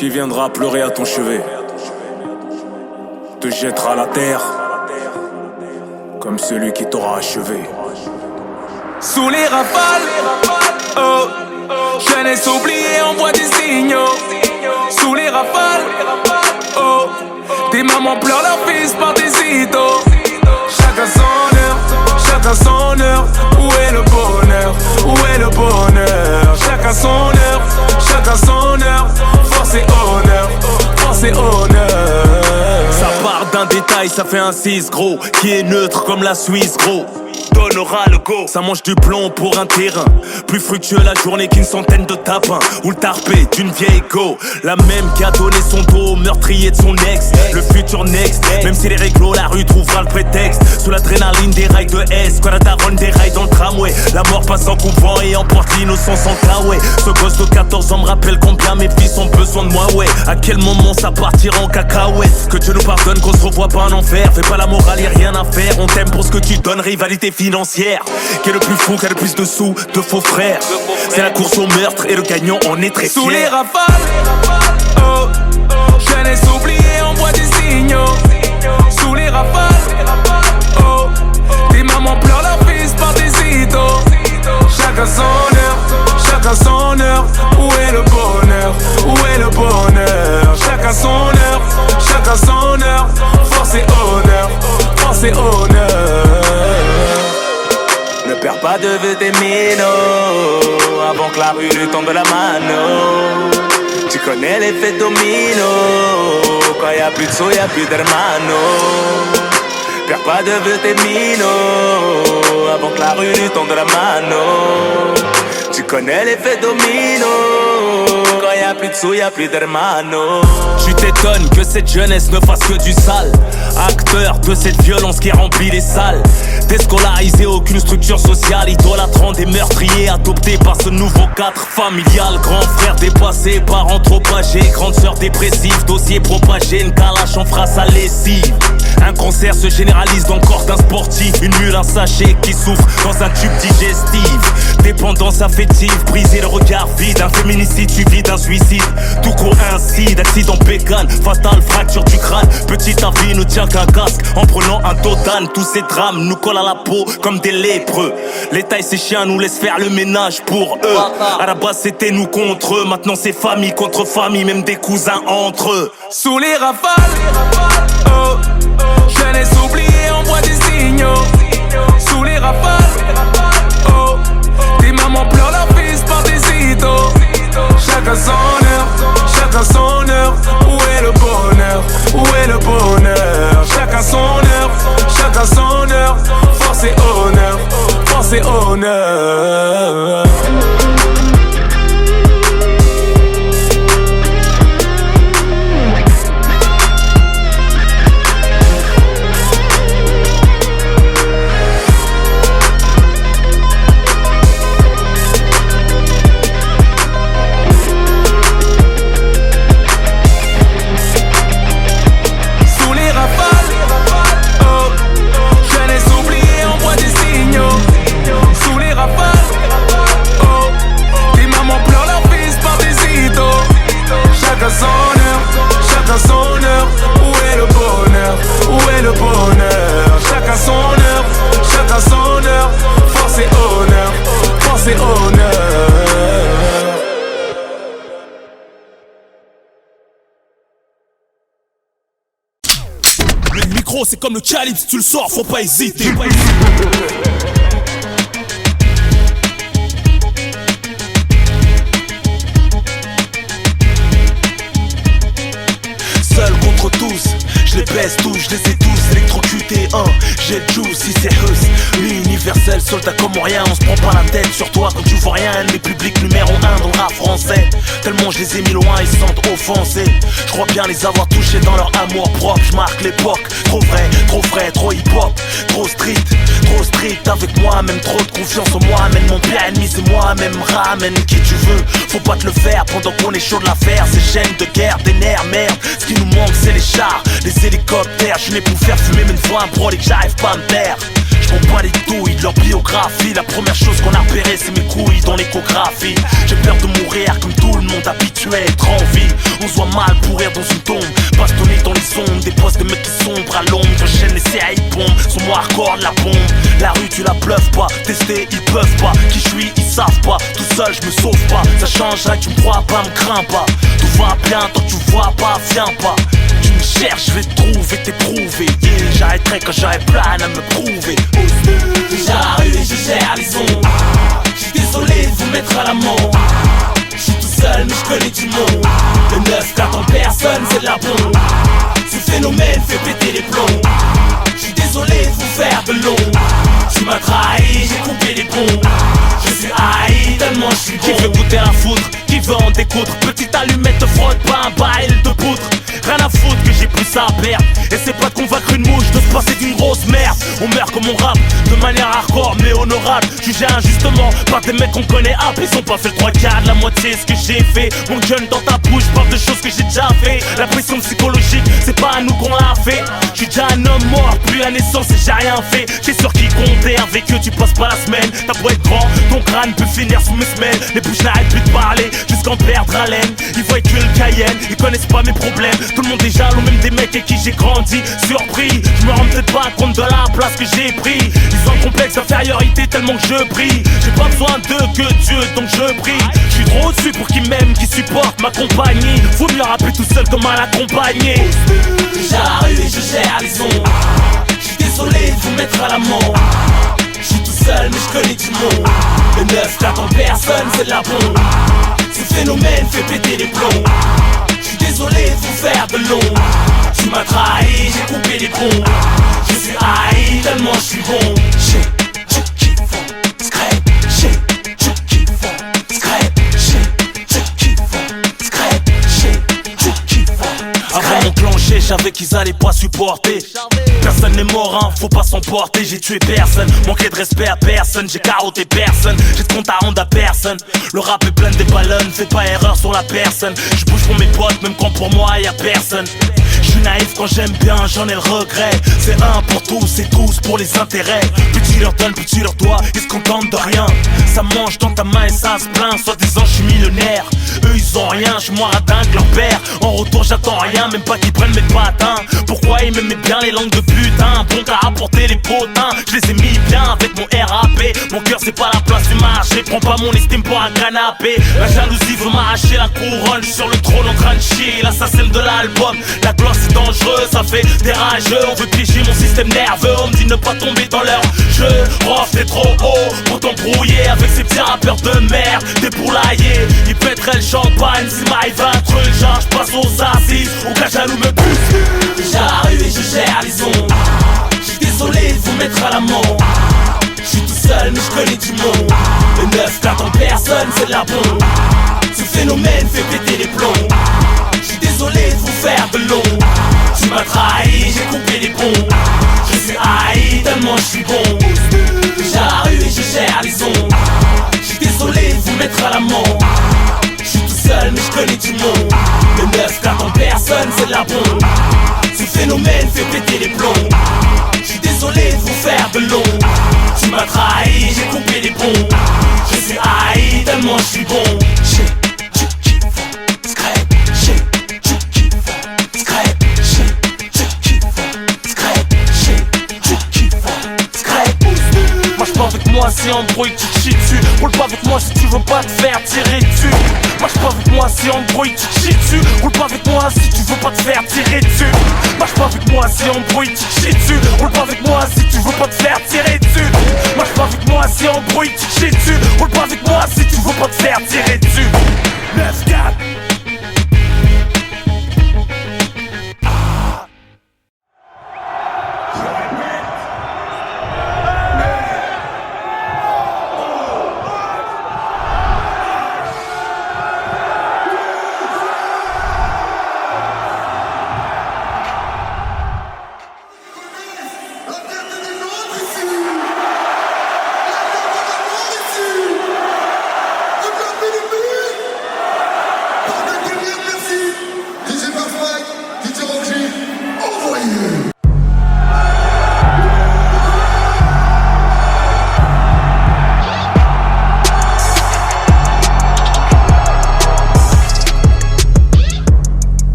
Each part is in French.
qui viendra pleurer à ton chevet, te jettera à la terre comme celui qui t'aura achevé. Sous les rafales, oh, jeunesse oubliée envoie des signaux. Sous les rafales, oh, des mamans pleurent leurs fils par des idoles. Chacun son heure, chacun son heure. Où est le bonheur? Où est le bonheur? Chacun son heure, chacun son heure. Force et honneur, force et honneur. Ça part d'un détail, ça fait un 6 gros, qui est neutre comme la Suisse gros. Donnera le go. Ça mange du plomb pour un terrain plus fructueux la journée qu'une centaine de tapins. Ou le tarpé d'une vieille go, la même qui a donné son dos au meurtrier de son ex. Le futur next, même si les réglos, la rue trouvera le prétexte. Sous l'adrénaline des rails de S, quand la daronne déraille dans le tramway. La mort passe en couvent et emporte l'innocence en kawaii. Ce gosse de 14 ans me rappelle combien mes fils ont besoin de moi, ouais. À quel moment ça partira en cacahuète? Que Dieu nous pardonne, qu'on se revoit pas en enfer. Fais pas la morale, y'a rien à faire. On t'aime pour ce que tu donnes, rivalité financière. Qui est le plus fou, qui a le plus de sous, de faux frères. C'est la course au meurtre et le gagnant en est très fier. Sous les rafales, oh, jeunesse oubliée envoie des signaux. Sous les rafales, oh, des mamans pleurent leurs fils par des idoles. Chacun son heure, chacun son heure. Où est le bonheur? Où est le bonheur? Chacun son heure, chacun son heure. Force et honneur, force et honneur. Ne perds pas de vue tes minots avant que la rue lui tombe la mano. Tu connais l'effet domino. Quand y'a plus de sous, y'a plus d'hermano. Perds pas de vue tes minots avant que la rue lui tombe la mano. Tu connais l'effet domino. Quand y'a plus de sous, y'a plus d'hermano. Tu t'étonnes que cette jeunesse ne fasse que du sale. Acteur de cette violence qui remplit les salles. Déscolarisé, aucune structure sociale. Idolâtrant des meurtriers adoptés par ce nouveau cadre familial. Grand frère dépassé, parents trop âgés. Grande sœur dépressive, dossier propagé. Une calache en phrase à lessive. Un cancer se généralise dans le corps d'un sportif. Une mule, un sachet qui souffre dans un tube digestif. Dépendance affective, briser le regard vide. Un féminicide suivi d'un suicide. Tout court ainsi, d'accident bécane. Fatal, fracture du crâne. Petite avis ne tient qu'un casque. En prenant un Dodan, tous ces drames nous collent à la peau comme des lépreux. L'État et ses chiens nous laissent faire le ménage pour eux. À la base c'était nous contre eux. Maintenant c'est famille contre famille, même des cousins entre eux. Sous les rafales, oh, jeunesse oubliée envoie des signaux. Sous les rafales, oh, des mamans pleurent leurs fils par des idoles. Chacun son heure, chacun son heure. Où est le bonheur? Où est le bonheur? Chacun son heure, chacun son heure. Force et honneur, force et honneur. Chacun son heure, où est le bonheur? Où est le bonheur? Chacun son heure, chacun son heure. Force et honneur, force et honneur. Le micro c'est comme le calibre, si tu le sors faut pas hésiter. Seul contre tous, je les baisse tous, je les ai tous électrocutés. J'ai le juice, si c'est us, l'universel, soldat comme rien. On se prend pas la tête sur toi quand tu vois rien. Les publics numéro 1 dans le rap français. Tellement je les ai mis loin, ils se sentent offensés. Je crois bien les avoir touchés dans leur amour propre. Je marque l'époque, trop vrai, trop frais, trop hip-hop. Trop strict avec moi-même. Trop de confiance en moi-même. Mon pire ennemi c'est moi-même. Ramène qui tu veux, faut pas te le faire pendant qu'on est chaud de l'affaire. Ces chaînes de guerre, des nerfs, merde. Ce qui nous manque c'est les chars, les hélicoptères. Je suis né pour faire fumer, mais une fois un brolic, j'arrive pas à me taire. m'en bats les douilles, leur biographie. La première chose qu'on a repérée, c'est mes couilles dans l'échographie. J'ai peur de mourir comme tout le monde habitué à être en vie. On se voit mal pourrir dans une tombe, bastonné dans les ondes. Des postes de mecs qui sombrent à l'ombre. J'enchaîne les CI bombes, sont moi hardcore de la bombe. La rue tu la bluffes pas, tester ils peuvent pas. Qui je suis ils savent pas, tout seul je me sauve pas. Ça changerait, tu me crois pas, me crains pas. Tout va bien tant que tu vois pas, viens pas. Tu me cherches, je vais te trouver, t'éprouver. Yeah, j'arrêterai quand j'aurai plein à me prouver. Je gère la rue et je gère les ondes. J'suis désolé de vous mettre à l'amende. J'suis tout seul mais j'connais du monde. Le 9-4 en personne c'est de la bombe. Ce phénomène fait péter les plombs. J'suis désolé de vous faire de l'ombre. Tu m'as trahi, j'ai coupé les ponts. Je suis haï tellement j'suis bon. Qui veut goûter la foudre, qui veut en découdre. Petite allumette te frotte pas un baril de poudre. Rien à foutre que j'ai plus ça à perdre. Et c'est pas de convaincre une mouche de se passer d'une grosse merde. On meurt comme on rappe, de manière hardcore mais honorable. Jugé injustement par des mecs qu'on connaît hop. Ils ont pas fait le 3/4, la moitié ce que j'ai fait. Mon gun dans ta bouche, parle de choses que j'ai déjà fait. La pression psychologique, c'est pas à nous qu'on l'a fait. J'suis déjà un homme mort, plus à naissance et j'ai rien fait. J'ai sur qui compter, avec eux tu passes pas la semaine. T'as beau être grand, ton crâne peut finir sous mes semelles. Les bouches n'arrêtent plus de parler, jusqu'en perdre haleine. Ils voient que le Cayenne, ils connaissent pas mes problèmes. Tout le monde est jaloux, même des mecs avec qui j'ai grandi. Surpris, je me rends peut-être pas compte de la place que j'ai pris. Ils ont un complexe d'infériorité tellement que je prie. J'ai pas besoin d'eux que Dieu, donc je prie. Je suis trop au-dessus pour qu'ils m'aiment, qu'ils supportent ma compagnie. Faut mieux rapper tout seul comme mal accompagné. Je gère la rue et je gère les ondes. J'suis désolé de vous mettre à l'amende. J'suis tout seul mais j'connais du monde. Le 9-4 en personne c'est de la bombe. Ce phénomène fait péter les plombs. J'suis désolé de vous faire de l'ombre. Tu m'as trahi, j'ai coupé les ponts. Je suis haï tellement j'suis bon. J'ai tu kiffes, scrape. J'ai tu kiffes, scrape. J'ai tu kiffes, scrape. J'ai tu kiffes. Avant mon plancher, j'avais qu'ils allaient pas supporter. Personne n'est mort, hein, faut pas s'emporter. J'ai tué personne, manqué de respect à personne. J'ai carotté personne, j'ai de compte à rendre à personne. Le rap est plein des ballons, fais pas erreur sur la personne. Je bouge pour mes potes, même quand pour moi y'a personne. Je suis naïf quand j'aime bien, j'en ai le regret. C'est un pour tous et tous pour les intérêts. Plus tu leur donnes, plus tu leur dois, ils se contentent de rien. Ça mange dans ta main et ça se plaint. Soit disant je suis millionnaire, eux ils ont rien, je suis moins radin que leur père. En retour j'attends rien, même pas qu'ils prennent mes patins. Pourquoi ils m'aimaient bien les langues de putain. Bon qu'à apporter les potins, je les ai mis bien avec mon RAP. Mon cœur c'est pas la place du marché, prends pas mon estime pour un canapé. La jalousie veut m'arracher la couronne, j'suis sur le trône en train de chier. L'assassin de l'album, la gloire c'est dangereux, ça fait des rageux. On veut piéger mon système nerveux, on me dit ne pas tomber dans leur jeu. Rof t'es trop haut pour t'embrouiller avec ces petits rappeurs de merde. Dépoulaillés, ils pèteraient le champagne si m'arrive un truc genre j'passe aux assises ou qu'un jaloux me pousse. Je gère la rue et je gère les ondes. J'suis désolé de vous mettre à l'amende. J'suis tout seul mais j'connais du monde. Le 9-4 en personne c'est de la bombe. Ce phénomène fait péter les plombs. J'suis désolé de vous faire de l'ombre. Tu m'as trahi, j'ai coupé les ponts. Je suis haï tellement j'suis bon. Je gère la rue et je gère les ondes. J'suis désolé de vous mettre à l'amende. J'suis tout seul mais j'connais du monde. Le 9-4 en personne c'est de la bombe. Ce phénomène fait péter les plombs. J'suis désolé de vous faire de l'ombre. Tu m'as trahi, j'ai coupé les ponts. Je suis haï tellement j'suis bon. J'ai tu kiffes, scrape. J'ai tu kiffes, scrape. J'ai tu kiffes, scrape. J'ai tu kiffes, scrape. Marche pas avec moi si embrouille tu te chies dessus. Roule pas avec moi si tu veux pas te faire tirer dessus. Marche pas avec moi si embrouille tu te chies dessus. Roule pas avec moi si tu veux pas te faire tirer dessus. Marche pas avec moi si embrouille tu te chies dessus. Roule pas avec moi si tu veux pas te faire tirer dessus. Marche pas avec moi si embrouille tu te chies dessus. Roule pas avec moi si tu veux pas te faire tirer dessus. 9-4.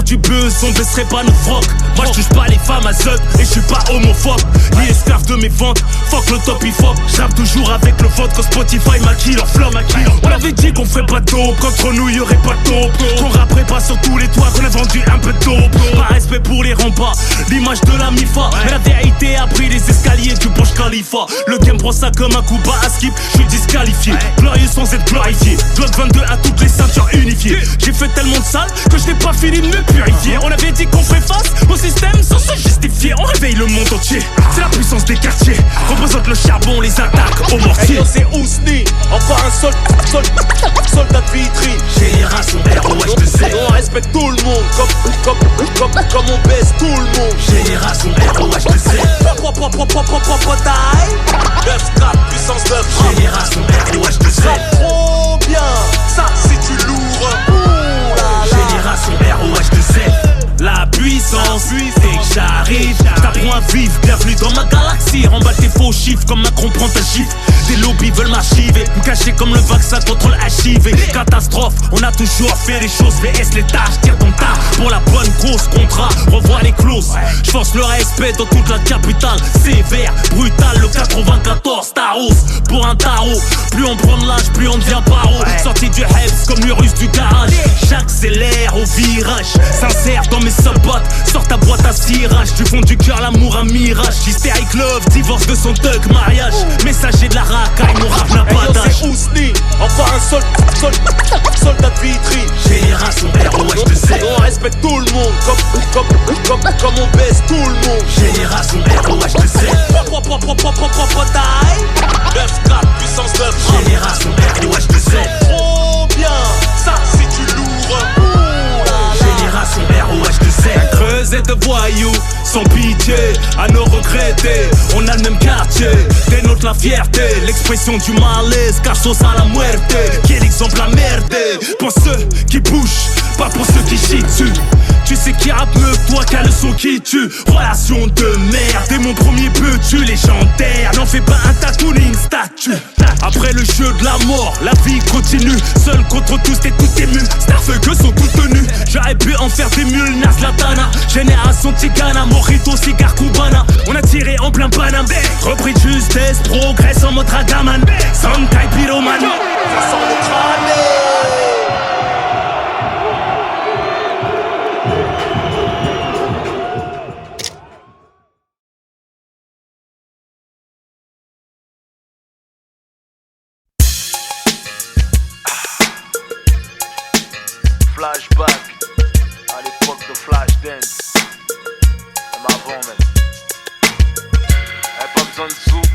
du buzz, on baisserait pas nos frocs. Moi je touche pas les femmes à Zut et je suis pas homophobe. Ni esclave de mes ventes, fuck le top hip hop. J'rappe toujours avec le vote quand Spotify maquille leur flow. On avait dit qu'on ferait pas de dope, qu'entre nous y'aurait pas de dope. Qu'on rapperait pas sur tous les toits, qu'on a vendu un peu de dope. Pas respect pour les remparts, l'image de la MIFA. Mais la vérité a pris les escaliers du Burj Khalifa. Le game prend ça comme un coup bas à skip, je suis disqualifié. Glorieux sans être glorifié, Glock 22 à toutes les ceintures unifiées. J'ai fait tellement de sale que je n'ai pas fini de me purifier. On avait dit qu'on ferait face au système sans se justifier. On réveille le monde entier, c'est la puissance des quartiers. Représente le charbon, les attaques au mortier. Hey yo, c'est Ousni, encore un soldat de Vitry. Génération ROH2Z. On respecte tout le monde, comme on baisse tout le monde. Génération ROH2Z. 9-4, puissance 9. Génération ROH2Z. Trop bien, ça c'est du lourd. Génération ROH2Z. La puissance, dès que j'arrive, t'apprends à vivre. Bienvenue dans ma galaxie. Remballe tes faux chiffres comme Macron prend ta gifle. Des lobbies veulent m'archiver, me cacher comme le vaccin contre le HIV. Catastrophe, on a toujours fait les choses. VS les tâches, tire ton tas pour la bonne cause. Contrat, revois les clauses. J'force le respect dans toute la capitale. Sévère, brutal, le 94 Taros. Pour un tarot, plus on prend de l'âge, plus on devient paro. Sorti du Hebs comme le russe du garage. J'accélère au virage, sincère dans mes sabots. Sors ta boîte à cirage, du fond du cœur l'amour un mirage. Hystérique love, divorce de son thug, mariage. Messager de la racaille, mon rap n'a pas d'âge. C'est Ousni, encore un soldat de Vitry. Génération ROH2Z. On respecte tout le monde, comme on baisse tout le monde. Génération ROH2Z. 9-4, puissance 9. Génération ROH2Z. Trop bien, ça c'est du lourd. Génération ROH2Z. Creuset de voyous, sans pitié, à nos regretter. On a le même quartier, dénote la fierté. L'expression du malaise, carsos à la muerte. Quel exemple à merder. Pour ceux qui bougent, pas pour ceux qui chient dessus. Tu sais qui rappe mieux que toi qu'un le son qui tue. Relation de merde, et mon premier tu légendaire. N'en fais pas un tatooning statue. Après le jeu de la mort, la vie continue. Seul contre tous, t'es tout ému. Starfeu que sont tous tenus. J'aurais pu en faire des mules, Nas Latana. Génération Tigana, Mojito, cigare Cubana. On a tiré en plein Paname. Repris de justesse, progresse en mode Ragaman. Sankai Pyroman. Sans le crâne. Flashback à l'époque de Flashdance. Même avant même. Y'avait pas besoin de sous,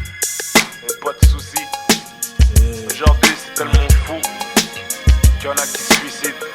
y'avait pas de soucis. Aujourd'hui c'est tellement fou qu'il y en a qui se suicident.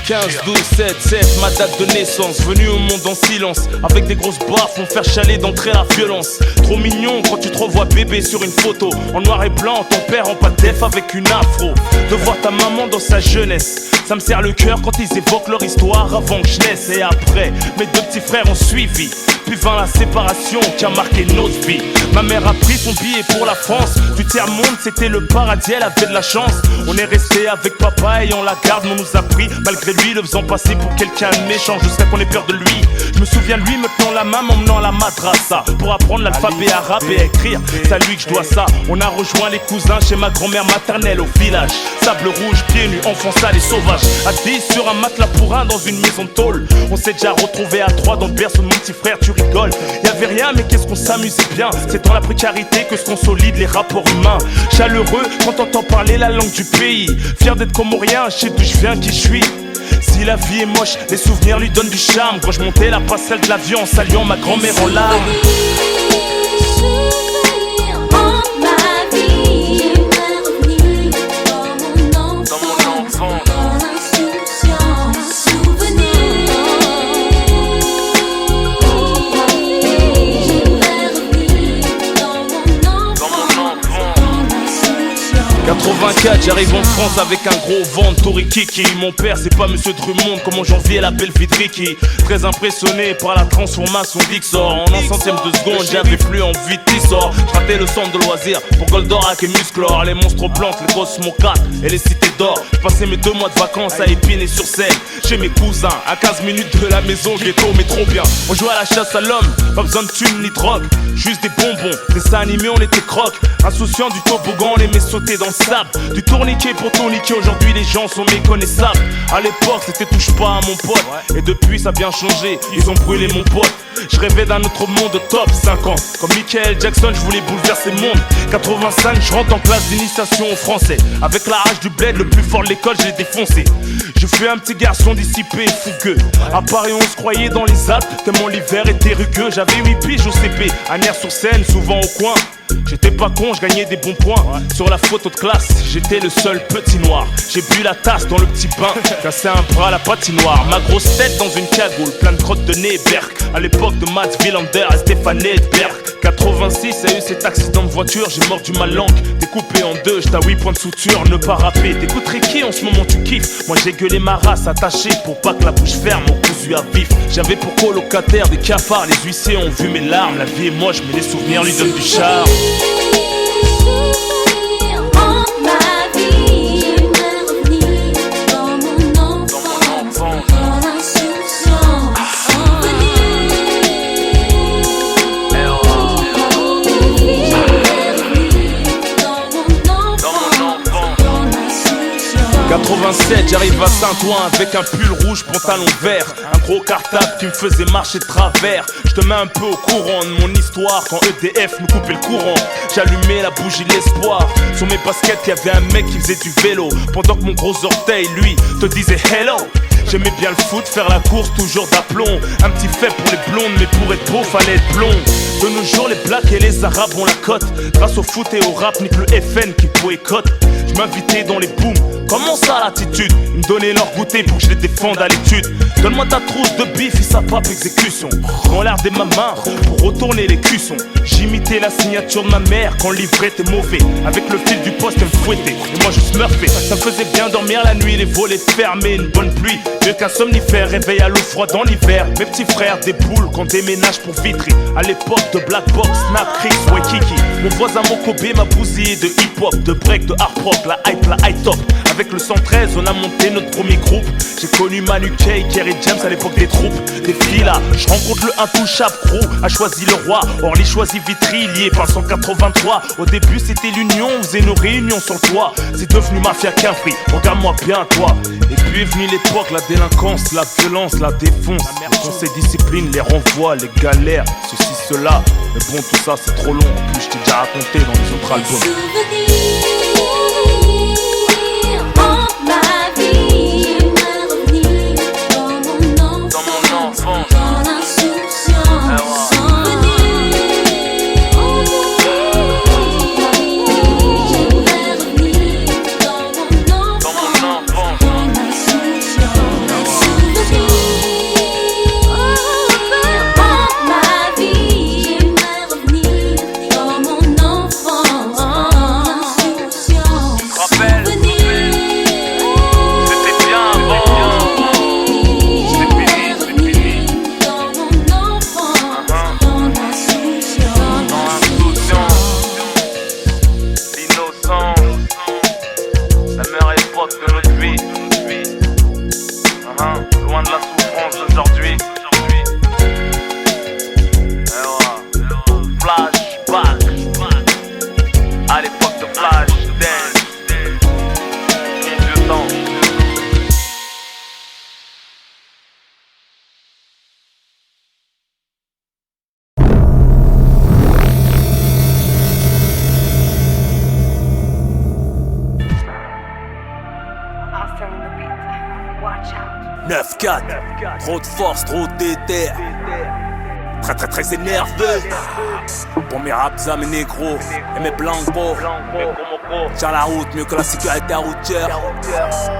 15, 12, 7, 7, ma date de naissance. Venu au monde en silence, avec des grosses baffes, on faire chaler d'entrer la violence. Trop mignon quand tu te revois bébé sur une photo. En noir et blanc, ton père en pas def avec une afro. De voir ta maman dans sa jeunesse, ça me serre le cœur quand ils évoquent leur histoire avant que je naisse. Et après, mes deux petits frères ont suivi. Puis vint la séparation qui a marqué notre vie. Ma mère a pris son billet pour la France. Du tiers-monde, c'était le paradis, elle avait de la chance. On est resté avec papa et on la garde, on nous a pris. Malgré lui, le faisant passer pour quelqu'un de méchant jusqu'à qu'on ait peur de lui. Je me souviens de lui me tenant la main, m'emmenant à la madrasa pour apprendre l'alphabet arabe et écrire. C'est à lui que je dois ça. On a rejoint les cousins chez ma grand-mère maternelle au village. Sable rouge, pieds nus, enfants sales et sauvages. Assis sur un matelas pour un dans une maison de tôle. On s'est déjà retrouvés à trois dans le berceau de mon petit frère, tu rigoles. Y'avait rien mais qu'est-ce qu'on s'amusait bien. C'est dans la précarité que se consolident les rapports humains. Chaleureux quand on entend parler la langue du pays. Fier d'être comorien, je sais d'où je viens, qui je suis. Si la vie est moche, les souvenirs lui donnent du charme. Quand je montais la passerelle de l'avion en saluant ma grand-mère en larmes. J'arrive en France avec un gros vent de Torikiki. Mon père c'est pas monsieur Drummond comme en janvier l'appelle Vidriki. Très impressionné par la transformation d'Ixor. En un centième de seconde j'avais plus envie de t'issor. Je ratais le centre de loisirs pour Goldorak et Musclor. Les monstres plantes, les Cosmo 4 et les cités d'or. J'ai passé mes 2 mois de vacances à Épinay-sur-Seine. Chez mes cousins, à 15 minutes de la maison, ghetto mais trop bien. On jouait à la chasse à l'homme, pas besoin de thunes ni drogue. Juste des bonbons, dessins animés, on était croque. Insouciant du toboggan, on aimait sauter dans le sable. Du tourniquet pour tourniquet, aujourd'hui les gens sont méconnaissables. À l'époque c'était touche pas à mon pote. Et depuis ça a bien changé, ils ont brûlé mon pote. Je rêvais d'un autre monde top 50. Comme Michael Jackson, je voulais bouleverser le monde. 85, je rentre en classe d'initiation au français. Avec la rage du bled, le plus fort de l'école, je l'ai défoncé. Je fus un petit garçon dissipé et fougueux. À Paris on se croyait dans les Alpes, tellement l'hiver était rugueux. J'avais 8 piges au CP, à Nières-sur-Seine, souvent au coin. J'étais pas con, je gagnais des bons points. Sur la photo de classe, j'étais le seul petit noir. J'ai bu la tasse dans le petit bain, cassé un bras à la patinoire. Ma grosse tête dans une cagoule, plein de crottes de nez, Berk. À l'époque de Mats Wilander et Stéphane Edberg. 86, a eu cet accident de voiture, j'ai mordu ma langue. Découpé en deux, j'étais à 8 points de suture, ne pas rapper. T'écouterais qui en ce moment tu kiffes? Moi j'ai gueulé ma race attachée pour pas que la bouche ferme, mon cousu à vif. J'avais pour colocataire des cafards, les huissiers ont vu mes larmes. La vie est moche mais les souvenirs lui donnent du charme. J'arrive à Saint-Ouen avec un pull rouge, pantalon vert, un gros cartable qui me faisait marcher de travers. Je te mets un peu au courant de mon histoire quand EDF nous coupait le courant. J'allumais la bougie de l'espoir. Sur mes baskets y'avait un mec qui faisait du vélo, pendant que mon gros orteil lui te disait hello. J'aimais bien le foot, faire la course, toujours d'aplomb. Un petit fait pour les blondes, mais pour être beau, fallait être blond. De nos jours, les blacks et les arabes ont la cote. Grâce au foot et au rap, nique le FN qui boycotte. Je m'invitais dans les booms, comment ça l'attitude? Ils me donnaient leur goûter pour que je les défende à l'étude. Donne-moi ta trousse de bif et sa pape exécution. Quand l'air des ma main pour retourner les cuissons. J'imitais la signature de ma mère quand le livret était mauvais. Avec le fil du poste, elle me fouettait et moi je smurfais. Ça me faisait bien dormir la nuit, les volets fermés, une bonne pluie. Mieux qu'un somnifère, réveil à l'eau froide en hiver. Mes petits frères déboulent quand déménage pour Vitry. À l'époque de Black Box, Snap, Cricks, Waikiki. Mon voisin Mokobé m'a bousillé de hip-hop, de break, de hard rock, la high top. Avec le 113, on a monté notre premier groupe. J'ai connu Manu Kay, Kerry James à l'époque des troupes. Des filles là, je rencontre le intouchable crew. A choisi le roi, Orly choisi Vitry, lié par 183. Au début c'était l'union, on faisait nos réunions sur le toit. C'est devenu mafia qu'un prix, regarde-moi bien toi. Et puis est venue l'époque, la délinquance, la violence, la défonce. Le conseil discipline, les renvois, les galères, ceci, cela. Mais bon, tout ça c'est trop long, en plus je t'ai déjà raconté dans les autres albums. Loin de la souffrance d'aujourd'hui. Flashback à l'époque de Flash Dance. Mon vieux temps. I'll start on the beat. Watch out. 9-4, trop de force, trop d'éther. Très énervé. Pour mes raps à mes négros et mes blancos. Tiens la route mieux que la sécurité routière.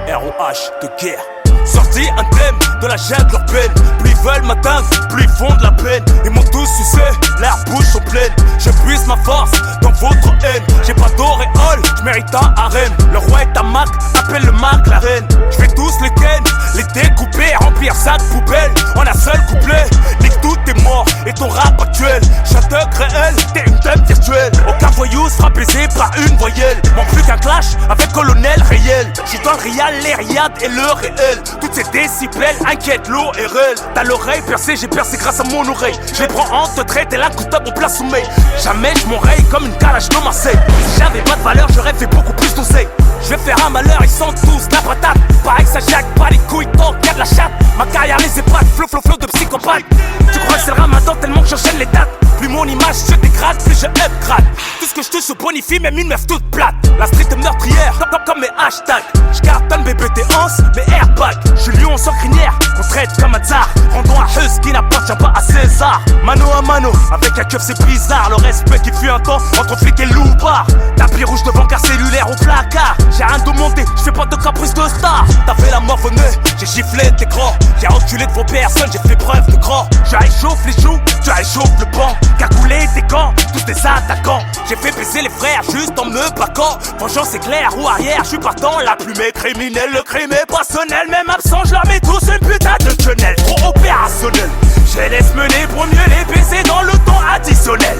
ROH de guerre. Sorti un thème de la jungle urbaine. Plus ils veulent m'atteindre, plus ils font de la peine. Ils m'ont tous sucé, leurs bouches sont pleines. Je puise ma force dans votre haine. J'ai pas d'auréole, je mérite un harem. Le roi est un Mac, appelle le Mac la reine. Je vais tous les ken, les découper, remplir sac poubelle. On a seul couplet, dès que tout est mort et ton rap actuel. Chaque réel, t'es une teub virtuelle. Aucun voyou sera baisé par une voyelle. Manque plus qu'un clash avec colonel réel. J'suis dans le réal, les riades et le réel. Toutes ces décibels inquiètent l'eau et réel. T'as l'oreille percée, j'ai percé grâce à mon oreille. Je les prends en te traite et la coutable en plein sommeil. Jamais je m'enraye comme une calage de Marseille. Si j'avais pas de valeur, j'aurais fait beaucoup plus d'oseille. Je vais faire un malheur, ils sont tous la patate. Pareil que ça jack, pas les couilles, tant qu'il y a de la chatte. Ma carrière les épate, flow de psychopathe. Tu crois que c'est le ramadan tellement que j'enchaîne les dates. Plus mon image se dégrade, plus je upgrade. Tout ce que je touche se bonifie, même une meuf toute plate. La street est meurtrière, comme mes hashtags. J'cartonne bébé tes anses, mes airbags. Je lion sans crinière, qu'on traite comme un tsar. Rendons un Hus qui n'appartient pas à César. Mano à mano, avec un keuf c'est bizarre. Le respect qui fut un temps entre flic et loupard. Tapis rouge devant car cellulaire au placard. J'ai rien demandé, j'fais pas de caprice de star. T'as fait la mort venue, j'ai giflé tes crocs. J'ai enculé de vos personnes, j'ai fait preuve de gros. Je réchauffe les joues, tu réchauffes le banc. Cagoulé tes camps, tous des attaquants. J'ai fait baiser les frères juste en me plaquant. Vengeance c'est clair ou arrière, je suis partant. La plume est criminelle, le crime est passionnel. Même absent, je leur mets tous une putain de quenelle. Trop opérationnel, je les laisse mener pour mieux les baiser dans le temps additionnel.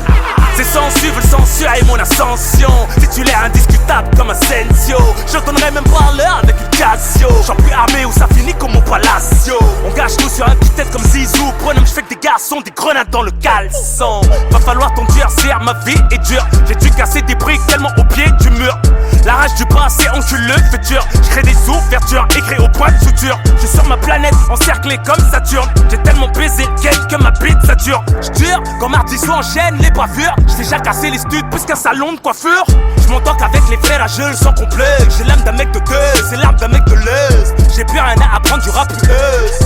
C'est sans suivre le censure et mon ascension. Titulaire indiscutable comme Asensio. J'entendrai même parler avec une Casio. J'en plus armé où ça finit comme mon Palacio. On gâche tout sur un petit tête comme Zizou. Bonhomme, j'fais que des garçons, des grenades dans le caleçon. Va falloir t'endurcir, ma vie est dure. J'ai dû casser des briques tellement au pied du mur. La rage du passé encule le futur. J'crée des ouvertures, écrit au point de suture. J'suis sur ma planète, encerclé comme Saturne. J'ai tellement baisé le game que ma bite sature. J'dure, quand Mardiso enchaîne les bavures. J'sais déjà casser les studs plus qu'un salon de coiffure. J'm'entends qu'avec les frères à jeu sans complexe. J'ai l'âme d'un mec de gueule, c'est l'âme d'un mec de l'Est. J'ai plus rien à apprendre du rap US.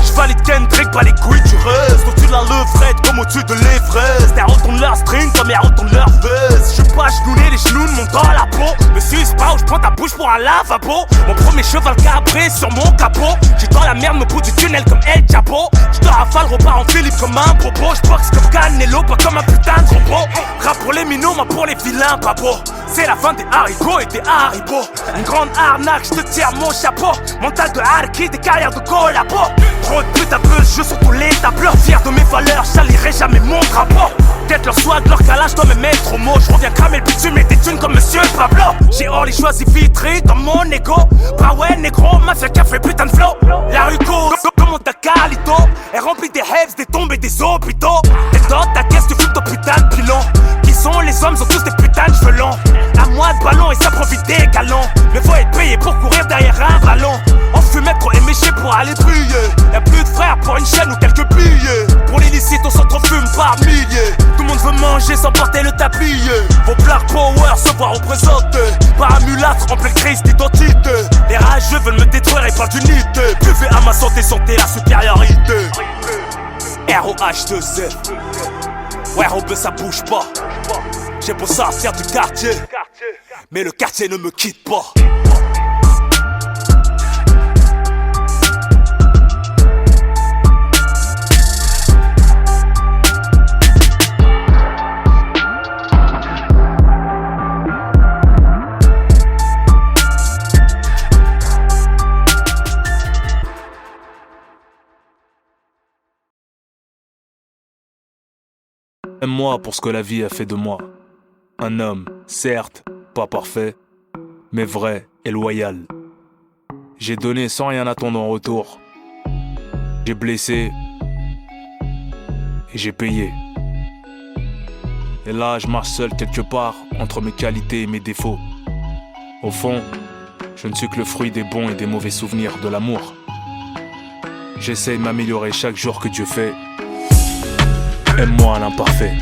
J'valide Kendrick, pas les couilles du reste. Au-dessus de la levrette comme au-dessus de l'Everest. Elles retournent leur string comme elles retournent leur veste. J'suis pas genouillé, les genoux montent dans la peau. Me suce pas ou j'prends ta bouche pour un lavabo. Mon premier cheval cabré sur mon capot. J'suis dans la merde au bout du tunnel comme El Chapo. J'te rafale, repars en Philippe comme un bobo. J'boxe comme Canelo, pas comme un putain de robot. Rap pour les minots, moi pour les vilains babos. C'est la fin des haricots et des haribots. Une grande arnaque, j'te tire mon chapeau. Mental de harki, des carrières de collabo. Trop de putes à buzz, je sur tous les tableaux. Fier de mes valeurs, j'alirai jamais mon drapeau. Peut-être leur swag, leur calage, dois me mettre au mot. J'reviens cramer le bitume et des thunes comme Monsieur Pablo. J'ai hors les choisis vitrés dans mon ego. Bah ouais, négro, mafia café, putain de flow. La rue cause, comme on t'a Calito. Elle remplit des rêves, des tombes et des hôpitaux. Et dans ta caisse, tu fumes ton putain de pilon. Qui sont les hommes, ils ont tous des putains de cheveux longs. À moi de ballon et ça profite des galons. Mais faut être payé pour courir derrière un ballon. On fumette trop éméché pour aller briller. Y'a plus de frères pour une chaîne ou quelques billets. Pour l'illicite, on s'entrefume par milliers. Tout le monde veut manger sans porter le tablier. Vos black power se voient représenter par un mulâtre en pleine crise d'identité. Les rageux veulent me détruire et parlent d'unité. Buvez à ma santé, santé la supériorité. ROH2Z. Ouais, Robeux ça bouge pas. J'ai beau sortir du quartier, mais le quartier ne me quitte pas. Aime-moi pour ce que la vie a fait de moi. Un homme, certes, pas parfait, mais vrai et loyal. J'ai donné sans rien attendre en retour. J'ai blessé et j'ai payé. Et là, je marche seul quelque part entre mes qualités et mes défauts. Au fond, je ne suis que le fruit des bons et des mauvais souvenirs de l'amour. J'essaie de m'améliorer chaque jour que Dieu fait. Aime-moi l'imparfait.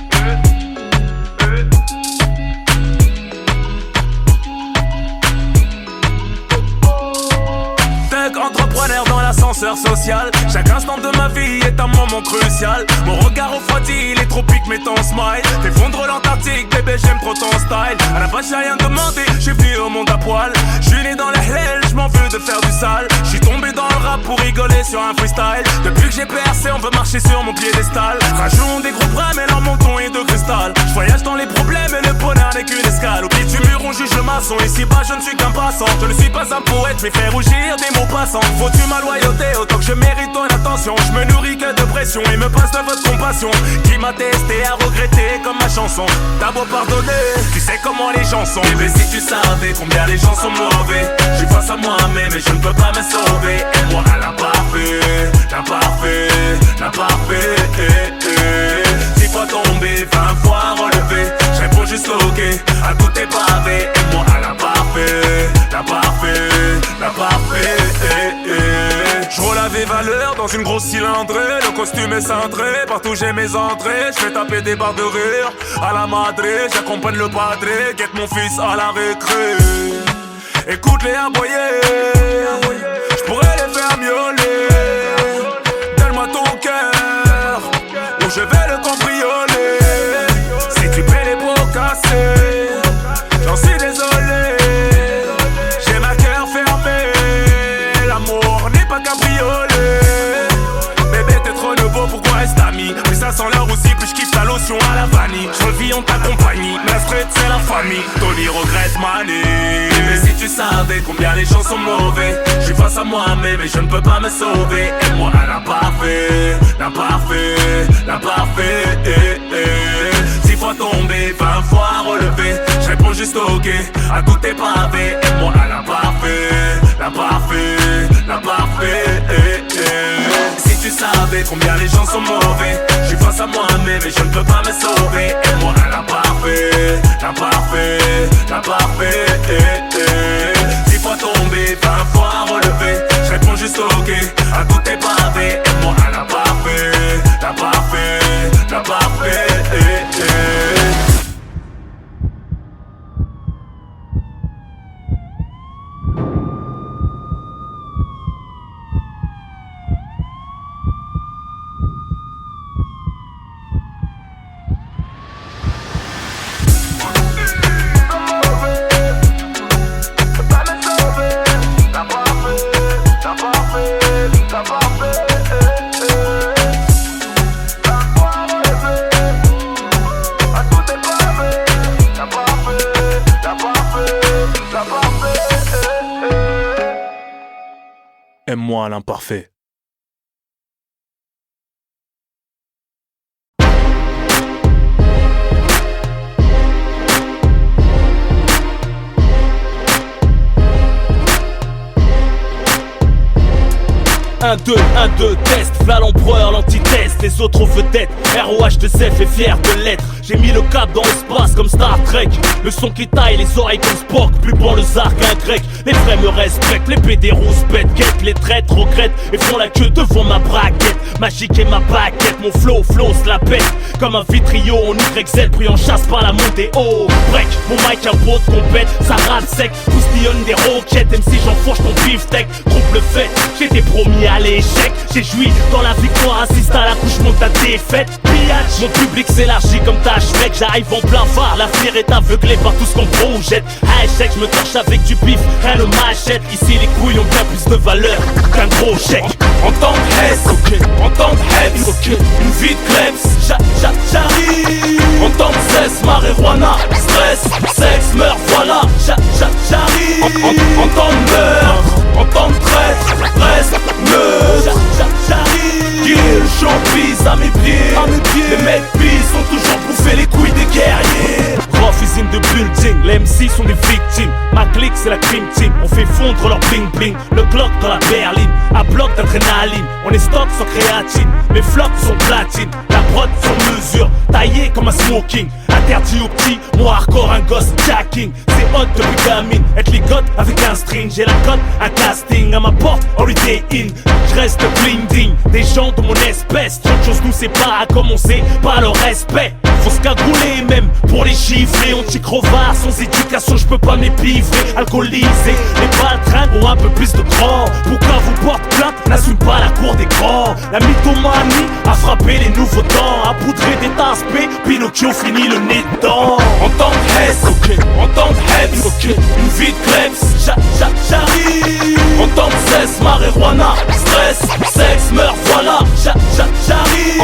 Entrepreneur dans l'ascenseur social. Chaque instant de ma vie est un moment crucial. Mon regard refroidit les tropiques met ton smile. T'effondres l'Antarctique, bébé j'aime trop ton style. À la base j'ai rien demandé, j'suis venu au monde à poil. J'suis né tombé dans la hell, je m'en veux de faire du sale. Je suis tombé dans le rap pour rigoler sur un freestyle. Depuis que j'ai percé, on veut marcher sur mon piédestal. Rajoutons des gros bras, mais leur menton est de cristal. Je voyage dans les problèmes et le bonheur n'est qu'une escale. Au pied du mur, on juge le maçon. Ici bas, je ne suis qu'un passant. Je ne suis pas un poète, mais fais rougir des mots passants. Faut-tu ma loyauté autant que je mérite ton attention? Je me nourris que de pression et me passe de votre compassion. Qui m'a testé à regretter comme ma chanson. T'as beau pardonner, tu sais comment les gens sont. Bébé, si tu savais combien les gens sont mauvais. Je suis face à moi-même et je ne peux pas me sauver. Et moi à l'imparfait, l'imparfait, l'imparfait. 10 fois tombé, 20 fois relevé. Je réponds juste ok à tout est pavé. Et moi à l'imparfait, l'imparfait, l'imparfait. Je roule à des valeurs dans une grosse cylindrée. Le costume est cintré, partout j'ai mes entrées. Je fais taper des barres de rire à la madré. J'accompagne le padré, guette mon fils à la récré. Écoute-les aboyer, je pourrais les faire miauler. Donne-moi ton cœur, ou je vais le cambrioler. Si tu paies les pots cassés, j'en suis désolé. J'ai ma cœur fermé, l'amour n'est pas cabriolé. Bébé t'es trop nouveau, pourquoi reste ami? Mais ça sent l'heure aussi, plus je kiffe ta lotion à la vanille. Je revis en ta compagnie, mais la street c'est la famille. Tony regrette Mani. Mais si tu savais combien les gens sont mauvais. Je suis face à moi-même et je ne peux pas me sauver. Et moi à l'imparfait, l'imparfait, l'imparfait. 6 fois tombé, 20 fois relevé. Je réponds juste ok à tout est pavé. Et moi à l'imparfait, l'imparfait, l'imparfait. Si tu savais combien les gens sont mauvais. Je suis face à moi-même et je ne peux pas me sauver. Et moi à l'imparfait, l'imparfait, l'imparfait. 10 fois tombé, 20 fois relevé. Je réponds juste ok à tout est pavé. Et moi à l'imparfait, l'imparfait, l'imparfait. Aime-moi à l'imparfait. Un, deux, test, v'là l'empereur, l'antithèse. Les autres aux vedettes, ROH2F est fier de l'être. J'ai mis le cap dans l'espace comme Star Trek. Le son qui taille les oreilles comme Spock. Plus bon le zar qu'un grec. Les vrais me respectent, les pédés rousses bêtes. Guettent, les traîtres regrettent et font la queue devant ma braquette. Magique et ma baguette, mon flow se la pète. Comme un vitrio en YZ pris en chasse par la montée. Oh, break, mon mic un pot de compète. Ça rate sec, poustillonne des roquettes. MC j'enfourche ton beefsteak, trompe le fait. J'étais promis à l'échec, j'ai joui dans la victoire, assiste à l'accouchement de ta défaite. Pillage, mon public s'élargit comme ta Shrek. J'arrive en plein phare, la fière est aveuglée par tout ce qu'on projette. Hashtag, je me torche avec du bif, rien ne m'achète. Ici les couilles ont bien plus de valeur qu'un gros chèque. En tant que Hess, ok, en tant que Heps, ok, une vie de Klebs, j'arrive. En tant que cesse, marijuana, stress, sexe, meurtre, voilà, j'arrive. En tant de meurtre, en tant de traître, reste, meurtre, j'arrive. Kill, champise à mes pieds, les mecs pis sont toujours bouffés les couilles des guerriers. Rough is in the building, les MC sont des victimes. Ma clique c'est la cream team, on fait fondre leur bling bling. Le Glock dans la berline, à bloc d'adrénaline. On est stock sans créatine, mes flops sont platine. La prod sur mesure, taillée comme un smoking. Interdit aux petits, moi hardcore un gosse jacking. C'est hot depuis gamine, être ligote avec un string. J'ai la cote, un casting à ma porte, holiday in. J'reste bling ding, des gens de mon espèce. Trop de choses nous séparent, à commencer par le respect. Faut se cagouler même pour les chiffrer. On t'y crevard, sans éducation je peux pas m'épivrer. Alcoolisé, les baltringues ont un peu plus de cran. Pourquoi vous porte plainte, n'assume pas la cour des grands. La mythomanie a frappé les nouveaux temps. A poudré des tasses P, Pinocchio finit le nez dedans. En tant que Hess, ok, en tant que Heps, ok, une vie de Klebs, j'arrive. Entendre cesse, marijuana, stress, sexe, meurtre, voilà. J'arrive.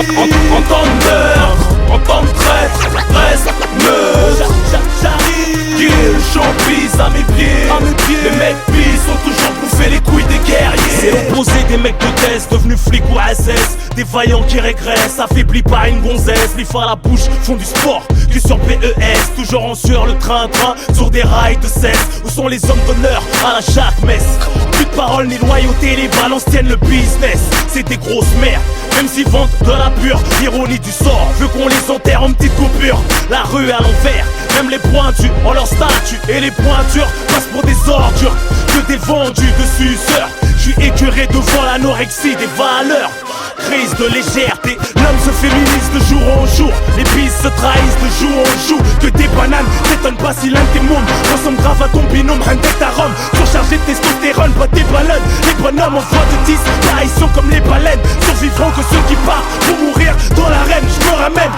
Entendre meurtre, entendre traître, reste, meurtre. J'arrive. Kill, champis à mes pieds. Les mecs pis sont toujours bouffés les couilles des guerriers. C'est l'opposé des mecs de test, devenus flics ou SS. Des vaillants qui régressent, affaiblis par une gonzesse. Les à la bouche font du sport, que sur PES. Toujours en sueur le train-train, sur des rails de cesse. Où sont les hommes d'honneur à la chaque messe? Plus de parole ni loyauté, les balances tiennent le business. C'est des grosses merdes, même s'ils vendent de la pure ironie du sort, veut qu'on les enterre en petites coupures. La rue à l'envers, même les pointus ont leur statut. Et les pointures passent pour des ordures, que des vendus de suceurs. J'suis écœuré devant l'anorexie des valeurs. Crise de légèreté, l'homme se féminise de jour en jour. Les pistes se trahissent de jour en jour. Que des bananes, t'étonnes pas si l'un de tes mômes ressemble grave à ton binôme, Rendek ta Rome. Surchargé de testostérone, pas des ballonnes. Les bonhommes en voie de 10, là ils sont comme les baleines. Survivront que ceux qui partent pour mourir dans l'arène. J'me ramène.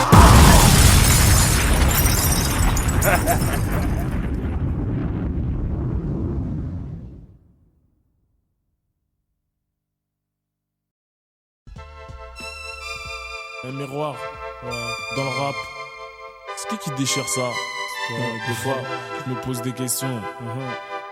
Un miroir, dans le rap, c'est qui déchire ça? Des fois, je me pose des questions.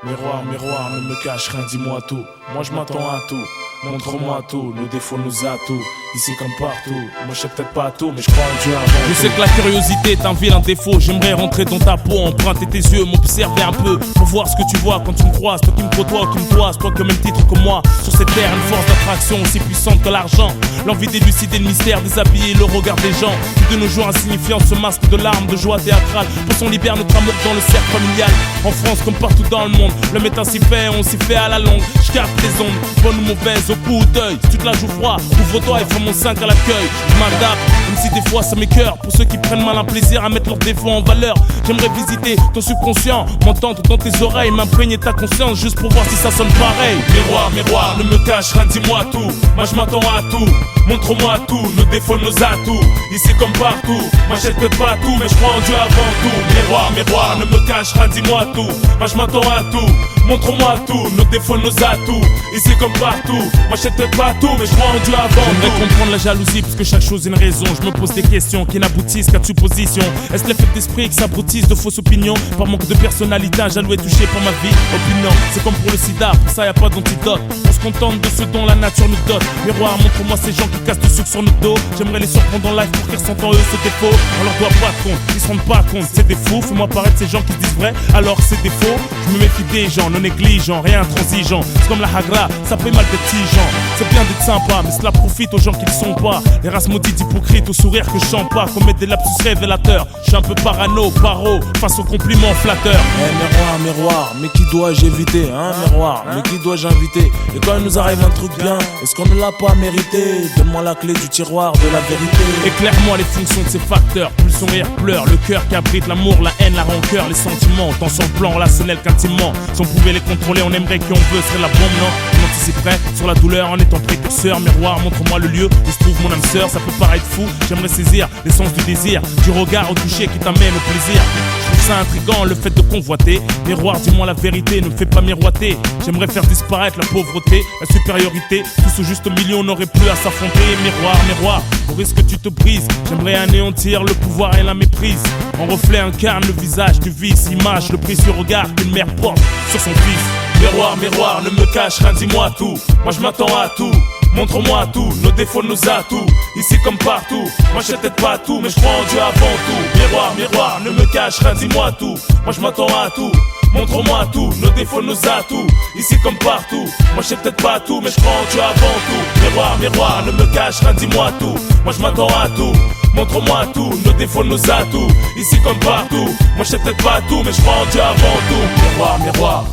Miroir, miroir, ne me cache rien, dis-moi tout. Moi je m'attends à tout, montre-moi tout. Nos défauts, nos atouts, ici comme partout. Moi je sais peut-être pas tout, mais je crois en Dieu avant Je sais que la curiosité est un vilain défaut. J'aimerais rentrer dans ta peau, emprunter tes yeux, m'observer un peu pour voir ce que tu vois quand tu me croises. Toi qui me côtoies, qui me toises, toi qui as le même titre que moi. Sur cette terre, une force d'attraction aussi puissante que l'argent. L'envie d'élucider le mystère, déshabiller le regard des gens. Qui de nos jours insignifiant ce masque de larmes, de joie théâtrale. Pour son libère notre amour dans le cercle familial. En France comme partout dans le monde, l'homme est ainsi fait, on s'y fait à la longue. Je capte les ondes, bonne ou mauvaise, au coup d'œil. Si tu te la joues froid, ouvre-toi et fais mon 5 à l'accueil. Je m'adapte, même si des fois ça m'écoeure. Pour ceux qui prennent mal un plaisir à mettre leurs défauts en valeur. J'aimerais visiter ton subconscient, m'entendre dans tes oreilles, m'imprégner ta conscience juste pour voir si ça sonne pareil. Miroir, miroir, ne me cache rien, dis-moi tout. Moi je m'attends à tout, montre-moi tout. Nos défauts, nos atouts, ici comme partout. Moi j'achète pas tout, mais je crois en Dieu avant tout. Miroir, miroir, ne me cache rien, dis-moi tout. Moi je m'attends à tout, montre-moi tout. Nos défauts, nos atouts, ici comme partout. Moi j'achète pas tout, mais je crois en Dieu avant tout. J'aimerais comprendre la jalousie, parce que chaque chose a une raison. Je me pose des questions qui n'aboutissent qu'à de suppositions. Est-ce l'effet d'esprit qui s'abrutissent de fausses opinions? Par manque de personnalité, un jaloux est touché par ma vie. Opinion, c'est comme pour le sida, pour ça y a pas d'antidote. On se contente de ce dont la nature nous dote. Miroir, montre-moi ces gens qui cassent du sucre sur notre dos. J'aimerais les surprendre en live pour qu'ils ressentent en eux ce défaut. On leur doit pas de compte, ils se rendent pas compte. C'est des fous, fais-moi paraître ces gens qui se disent vrai alors que c'est des faux. Je me méfie des gens, non négligents, rien intransigeants. C'est comme la hagra, ça fait mal des petits gens. C'est bien d'être sympa, mais cela profite aux gens qui ne sont pas. Les races maudites hypocrites, au sourire que je chante pas. Commettre des lapsus révélateurs. Je suis un peu parano, paro, face aux compliments flatteurs. Miroir, miroir, mais qui dois-je éviter, hein, miroir, mais qui dois-je inviter? Et quand il nous arrive un truc bien, est-ce qu'on ne l'a pas mérité? Donne-moi la clé du tiroir de la vérité. Éclaire-moi les fonctions de ces facteurs. Plus son rire pleure, le cœur qui abrite l'amour, la haine, la rancœur, les sentiments, tant sur le plan relationnel qu'intimement. Si on pouvait les contrôler, on aimerait qui on veut, serait la bombe, non? On anticiperait sur la douleur en étant précurseur. Miroir, montre-moi le lieu où se trouve mon âme sœur. Ça peut paraître fou, j'aimerais saisir l'essence du désir, du regard au toucher qui t'amène au plaisir. Je trouve ça intriguant le fait de convoiter. Miroir, dis-moi la vérité, ne me fais pas miroiter. J'aimerais faire disparaître la pauvreté, la supériorité. Tous au juste milieu, on n'aurait plus à s'affronter. Miroir, miroir, au risque que tu te brises. J'aimerais anéantir le pouvoir et la méprise. En reflet incarne le visage du vice, image, le précieux regard qu'une mère porte sur son fils. Miroir, miroir, ne me cache rien, dis-moi tout. Moi je m'attends à tout, montre-moi tout. Nos défauts, nos atouts, ici comme partout. Moi je sais peut-être pas tout, mais je crois en Dieu avant tout. Miroir, miroir, ne me cache rien, dis-moi tout. Moi je m'attends à tout, montre-moi tout. Nos défauts, nos atouts, ici comme partout. Moi je sais peut-être pas tout, mais je crois en Dieu avant tout. Miroir, miroir, ne me cache rien, dis-moi tout. Moi je m'attends à tout, montre-moi tout. Nos défauts, nos atouts, ici comme partout. Moi je sais peut-être pas tout, mais je crois en Dieu avant tout. Miroir, miroir,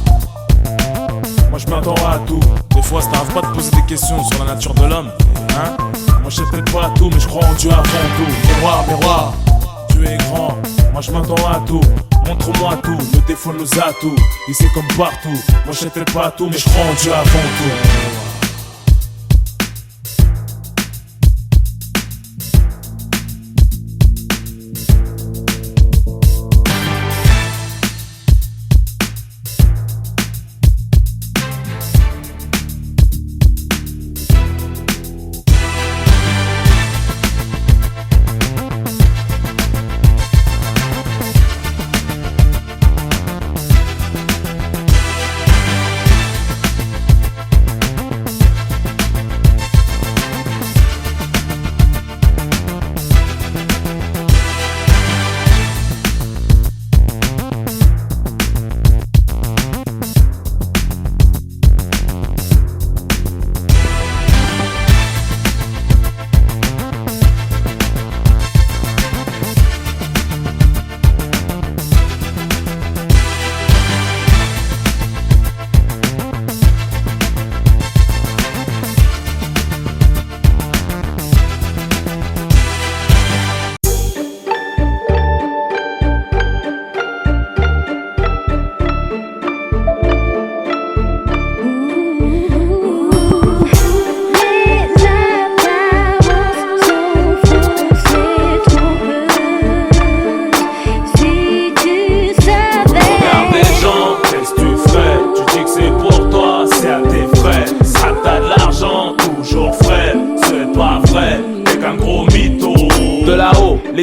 moi je m'attends à tout. Des fois ça t'arrive pas de poser des questions sur la nature de l'homme, hein? Moi je sais peut-être pas tout, mais je crois en Dieu avant tout. Miroir, miroir, Dieu est grand. Moi je m'attends à tout, montre-moi tout. Nos défauts, nos atouts, ici comme partout. Moi je sais peut-être pas tout, mais je crois en Dieu avant tout.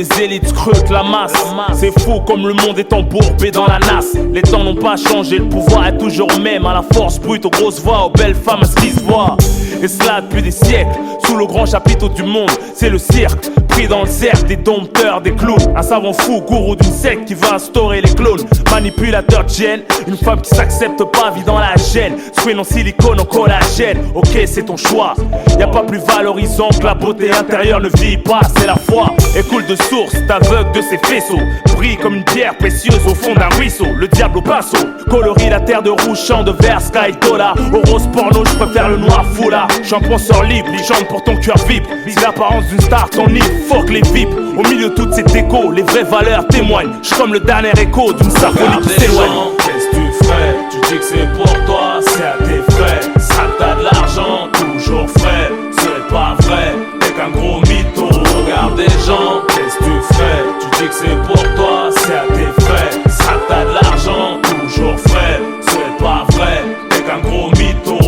les élites scrutent la masse. C'est fou comme le monde est embourbé dans la nasse. Les temps n'ont pas changé, le pouvoir est toujours le même. À la force brute, aux grosses voix, aux belles femmes, à ce qui se voit. Et cela depuis des siècles, sous le grand chapiteau du monde, c'est le cirque. Pris dans le cercle des dompteurs, des clowns. Un savant fou, gourou d'une secte qui veut instaurer les clones. Manipulateur de gènes, une femme qui s'accepte pas, vit dans la gêne. Soin en silicone, en collagène. Ok, c'est ton choix. Y'a pas plus valorisant que la beauté intérieure ne vieillit pas, c'est la foi. Et coule de source, t'aveugle de ses faisceaux. Brille comme une pierre précieuse au fond d'un ruisseau. Le diable au pinceau, colorie la terre de rouge, champ de verre, sky dollar. Au rose porno, je préfère le noir foulard. J'suis un penseur libre, il chante pour ton cœur vibre. Si l'apparence d'une star t'enivre, fuck les vipes. Au milieu de toutes ces décos, les vraies valeurs témoignent. J'suis comme le dernier écho d'une symphonie qui s'éloigne. Qu'est-ce que tu ferais? Tu dis que c'est pour toi, c'est à tes frais. Ça t'as de l'argent, toujours frais. Ce n'est pas vrai, t'es qu'un gros mytho. Regarde des gens, qu'est-ce que tu ferais? Tu dis que c'est pour toi, c'est à tes frais. Ça t'as de l'argent, toujours frais. Ce n'est pas vrai, t'es qu'un gros mytho.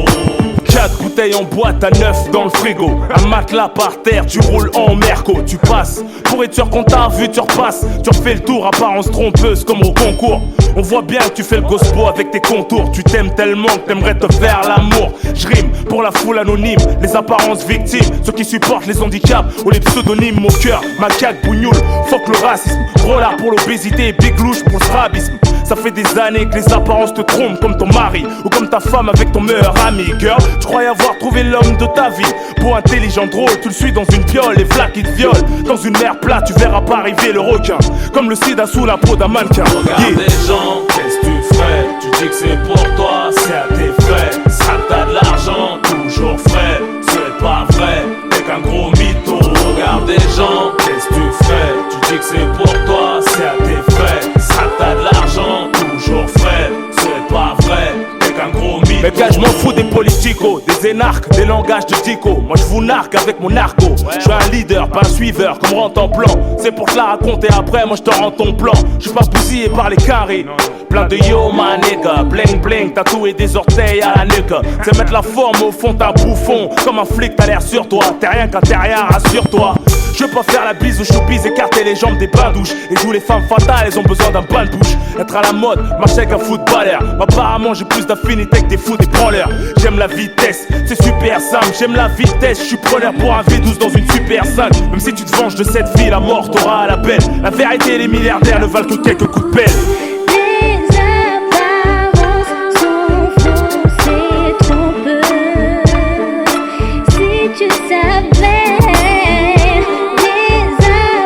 4 bouteilles en boîte à 9 dans le frigo. Un matelas par terre, tu roules en merco. Tu passes, pour être sûr qu'on t'a vu, tu repasses. Tu refais le tour, apparence trompeuse comme au concours. On voit bien que tu fais le gospo avec tes contours. Tu t'aimes tellement que t'aimerais te faire l'amour. Je rime pour la foule anonyme, les apparences victimes, ceux qui supportent les handicaps ou les pseudonymes. Mon cœur, macaque, bougnoule, fuck le racisme. Rollard pour l'obésité, big louche pour le strabisme. Ça fait des années que les apparences te trompent, comme ton mari ou comme ta femme avec ton meilleur ami. Girl, tu croyais avoir trouvé l'homme de ta vie. Pour intelligent drôle, tu le suis dans une fiole et v'là qui te viole. Dans une mer plate, tu verras pas arriver le requin. Comme le sida sous la peau d'un mannequin. Regarde des gens, qu'est-ce que tu ferais? Tu dis que c'est pour toi, c'est à tes frais. Ça t'as de l'argent, toujours frais. Ce n'est pas vrai, t'es qu'un gros mytho. Regarde des gens, qu'est-ce que tu ferais? Tu dis que c'est pour toi, c'est à tes frais. Ça t'as de l'argent, toujours frais. Ce n'est pas vrai, t'es qu'un gros mytho. Mais gars, je m'en fous des politicos, des énarques, des langages de dico. Moi je vous narque avec mon narco. Je suis un leader, pas un suiveur, comme rentre en plan. C'est pour te la raconter après, moi je te rends ton plan. Je suis pas bousillé par les carrés. Plein de yo ma nigga, bling bling, tatoué des orteils à la nuque. C'est mettre la forme au fond d'un bouffon. Comme un flic t'as l'air sur toi, t'es rien qu'un terrien, rassure-toi. Je veux pas faire la bise aux choupis, écarter les jambes des bains douches. Et jouer les femmes fatales, elles ont besoin d'un bain de bouche. Être à la mode, marcher avec un footballeur. Apparemment j'ai plus d'affinité que des fous des branleurs. J'aime la vitesse, c'est super simple. J'aime la vitesse, je suis preneur pour un V12 dans une Super 5. Même si tu te venges de cette vie, la mort t'aura à la belle. La vérité, les milliardaires ne valent que quelques coups de pelle. Tu savais, les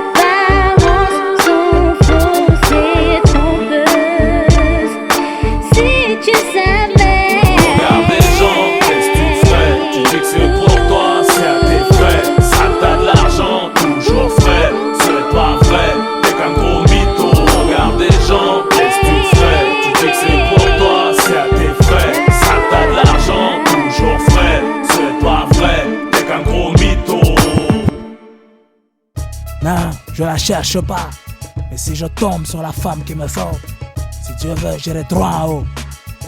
apparences sont fausses et trompeuses. Si tu savais. Regarde des gens, qu'est-ce que tu ferais? Tu dis que c'est pour toi, c'est à tes frais. Ça t'as de l'argent, toujours frais. Ce n'est pas vrai, t'es qu'un gros mytho. Regarde des gens, qu'est-ce que tu ferais? Tu dis que c'est pour toi, c'est à tes frais. Ça t'as de l'argent, toujours frais. Ce n'est pas vrai, t'es qu'un gros mytho. Non, je la cherche pas. Mais si je tombe sur la femme qui me faut, si Dieu veut, j'irai droit en haut.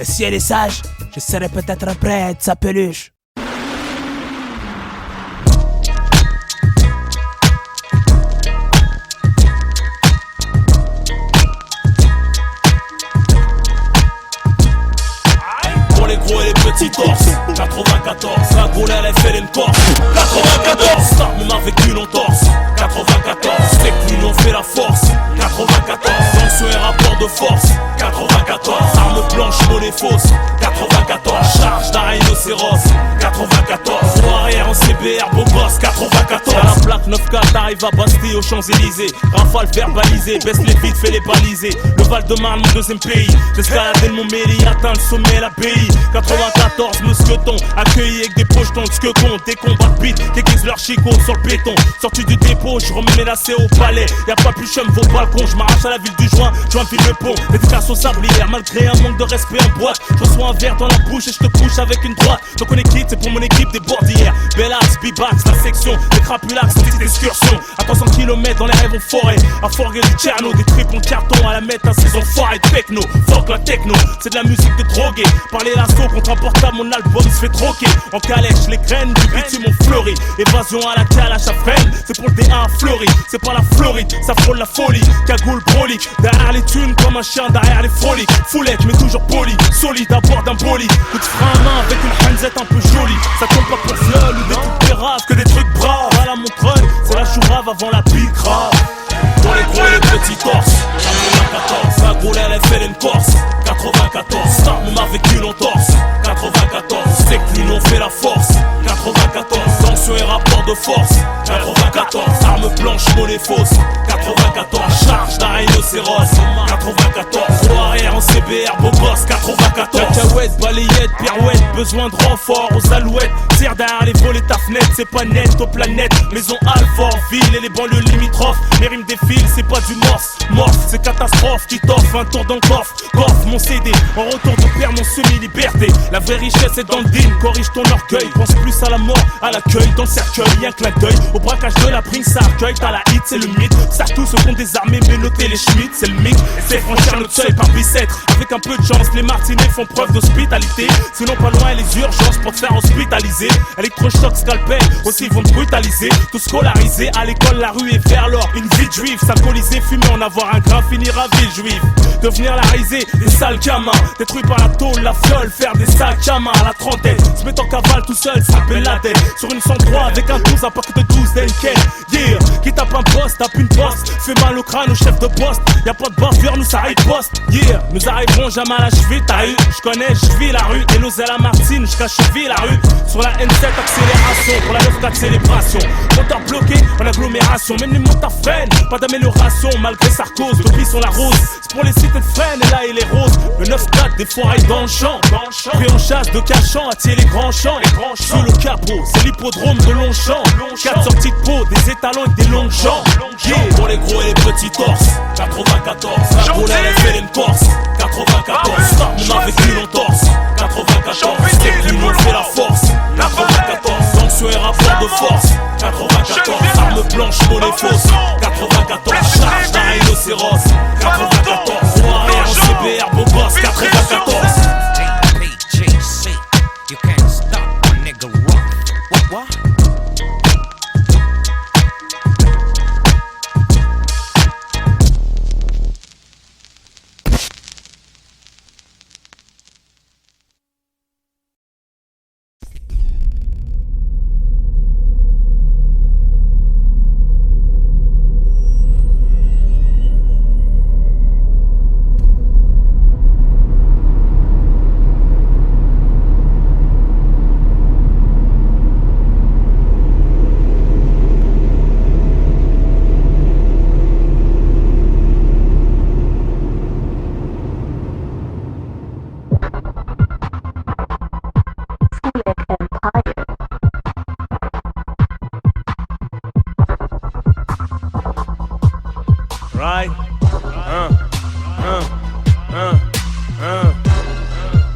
Et si elle est sage, je serai peut-être prêt à être sa peluche. Pour les gros et les petits torses, 94, la goule elle est fait une corse. 94, ça même avec une entorse. 94, c'est que l'on fait la force. 94, sanction et rapport de force. 94, arme blanche, monnaie fausse. 94, charge d'un rhinocéros. 94, roue arrière en CBR, beau gosse. 94, à la plaque 9-4, t'arrives à Bastille aux Champs-Élysées. Rafale verbalisée, baisse les vides, fais les baliser. Le Val-de-Marne, mon deuxième pays. J'escaladais le Montmélier, atteint le sommet, l'abbaye. 94, mousqueton, accueilli avec des projetons de squeton. Des combats de beat, déguisent leur chicot sur le béton. Sorti du dépôt, je remets mes lacets au palais. Y'a pas plus chum vos balcons, je m'arrache à la ville du joint, je m'enfile le pont. Dédicace sablière, malgré un manque de respect en boîte. Je reçois un verre dans la bouche et je te couche avec une droite. Donc on est quitte, c'est pour mon équipe des Bordières. Bellax, B-Bax, la section des Crapulax, petite excursion. À 300 km dans les rêves en forêt. À forger du Tcherno, des tripes en carton à la mettre à ces enfoirés de techno. Fuck la techno, c'est de la musique de drogués. Parler l'assaut contre un portable, mon album se fait troquer. En calèche, les graines du bitume ont fleuri. Évasion à la calache à freine, c'est pour le D1 fleuri. C'est pas la Floride, ça frôle la folie. Cagoule brolique, derrière les thunes comme un chien derrière les froliques. Foulette mais toujours poli, solide à bord d'un bolide. Coup de frein à main avec une hanzette un peu jolie. Ça tombe pas pour viol ou des trucs péraves, que des trucs braves. À la Montreuil, c'est la chourave avant la pique grave. Pour les gros et les petits torses, 94, la gros elle fait une Corse. 94, ça on m'a vécu l'entorse. 94, c'est que l'union fait la force. 94, sanction et rapport de force. 94, arme blanche, monnaie fausse. 94, charge d'un rhinocéros. 94, gros arrière en CBR, beau gosse. 94, cacahuète, balayette, pirouette, besoin de renfort aux alouettes. Tire derrière les volets ta fenêtre, c'est pas net aux planètes. Maison Alfort, ville et les banlieues limitrophes. Mes rimes défilent, c'est pas du morse. Morse, c'est catastrophe qui t'offre un tour dans le coffre. Coffre mon CD, en retour de père mon semi-liberté. La vraie richesse est dans le deal, corrige ton orgueil. Pense plus à la mort, à l'accueil, dans le cercueil, y'a que la deuil. Au braquage de la prime, ça accueille, t'as la hit, c'est le mythe. Ça tous se font désarmer, mais noter les Schmitt, c'est le mythe. C'est franchir notre seuil par bicêtre. Avec un peu de chance, les Martinets font preuve d'hospitalité. Sinon pas loin les urgences pour te faire hospitaliser. Électrochoc, scalpel, aussi ils vont te brutaliser. Tout scolarisé, à l'école la rue est vers l'or. Une vie de juif, s'alcooliser, fumer, en avoir un grain, finir à ville juive. Devenir la risée, des sales gamins. Détruits par la tôle, la fiole, faire des sacs à main à la trentaine. Se mettre en cavale tout seul, s'appelle la tête. Sur une 103 avec un 12, un paquet de 12 d'Enken. Yeah, qui tape un poste, tape une poste. Fait mal au crâne au chef de poste. Y'a pas de bavure, nous ça arrive poste. Yeah, nous arriverons jamais à la cheville, t'as eu. J'connais, j'vis la rue. Et l'osé la Martine, jusqu'à cheville la rue. Sur la N7, accélération. Pour la 9-4, célébration. Moteur bloqué, en agglomération. Même les motards freinent, pas d'amélioration. Malgré Sarkozy, depuis sont la rose. C'est pour les cités de freine, et là il est rose. Le 9-4, des foirailles dans le champ. Pris en chasse de cachant, attirer les grands champs. Sous le capot, c'est l'hippodrome de Longchamp. 4 sorties de peau, des étalons et des longues jambes. Yeah, pour les gros et les petits torses. 94, la boule elle fait une Corse. 94, on a vécu l'entorse. 94, c'est que l'union fait la force. 94, sanction et rapport de force. 94, arme blanche, monnaie fausse. 94, charge d'un rhinocéros. 94, gros arrière en CBR, beau gosse. 94. You can't stop a nigga rock. What? Right?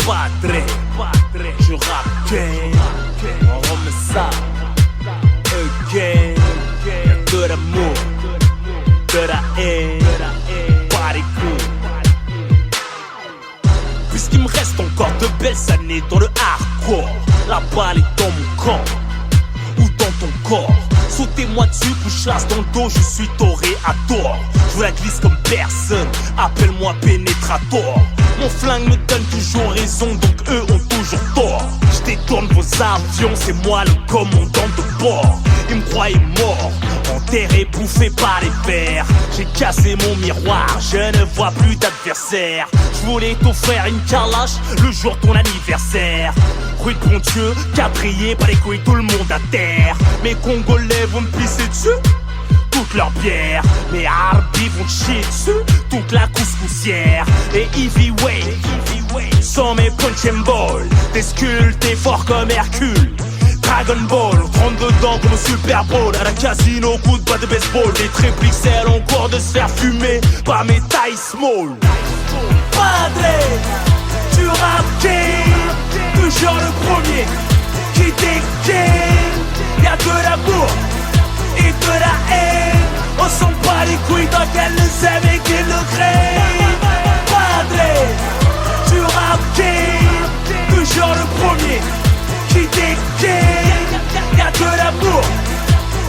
Padre, je rappe on remet ça again. Y'a de l'amour, de la haine, pas les coups. Puisqu'il me reste encore de belles années dans le hardcore, la balle est dans mon camp ou dans ton corps. Sautez-moi dessus, couche-lasse dans le dos, je suis toré à tort. Je vous la glisse comme personne, appelle-moi pénétrator. Mon flingue me donne toujours raison, donc eux ont toujours tort. Je détourne vos avions, c'est moi le commandant de bord. Ils me croyaient mort, enterré, bouffé par les vers. J'ai cassé mon miroir, je ne vois plus d'adversaire. Je voulais t'offrir une calache le jour de ton anniversaire. Rue de Bondieu, quadrillé par les couilles, tout le monde à terre. Mes Congolais vont me pisser dessus toute leur bière, mes harbis vont chier dessus toute la couscoussière. Et Heavyweight, sans mes punch and ball, des sculptés fort comme Hercule. Dragon Ball, 32 dents comme au Super Bowl. À la casino, coup de batte de baseball. Des triple XL en cours de se faire fumer par mes tailles small. Padre, tu rap game, toujours le premier qui couilles tant qu'elle le sait mais qu'il le crée. Padre, tu rap king, toujours le premier qui t'équipe. Y'a de l'amour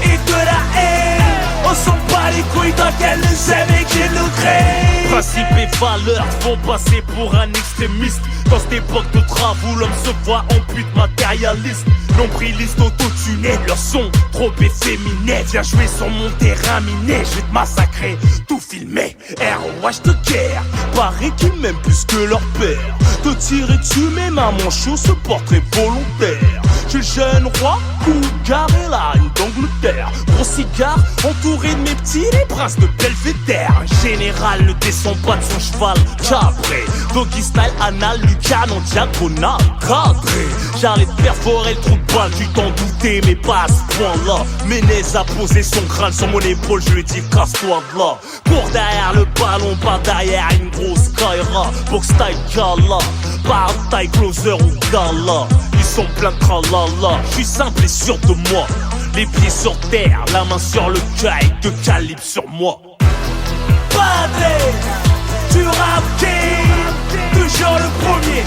et de la haine. On s'en bat les couilles tant qu'elle le sait mais qu'il le crée. Principes et valeurs font passer pour un extrémiste. Dans cette époque de travaux, l'homme se voit en pute matérialiste. Nombriliste, auto-tuné, leur son trop efféminé. Viens jouer sur mon terrain miné, je vais te massacrer, tout filmé. ROH de guerre, paraît qu'ils m'aiment plus que leur père. Te tirer dessus, même à mon chaud, ce portrait volontaire. Je suis le jeune roi, cougar et la reine d'Angleterre. Gros cigare, entouré de mes petits, les princes de Belvédère. Un général ne descend pas de son cheval, cabré. Doggy style, anal, Lucan en diagonale, cadré. J'allais te perforer le trou de balle, tu t'en doutais, mais pas à ce point-là. Ménez a posé son crâne sur mon épaule, je lui ai dit casse-toi de là. Cours derrière le ballon, pas derrière une grosse Kaira. Box style gala, pas taille closer ou gala. Ils sont pleins de tralala, je suis simple et sûr de moi. Les pieds sur terre, la main sur le cœur et deux calibres sur moi. Padre, tu rap king, toujours le premier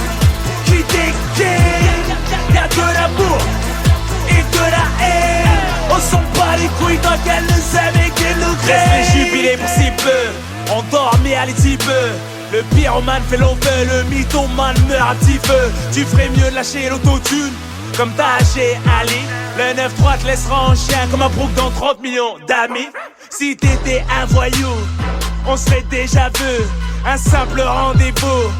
qui t'équipe. Y'a de l'amour et de la haine. On s'en bat les couilles tant qu'elle le sait mais qu'il le crée. Laisse les jubilés pour si peu, endormi à petit peu. Le pyromane fait l'envers, le mythomane meurt à petit feu. Tu ferais mieux de lâcher l'autotune comme t'as lâché Ali. Le 9-3 te laissera en chien comme un brook dans 30 millions d'amis. Si t'étais un voyou, on serait déjà vu. Un simple rendez-vous,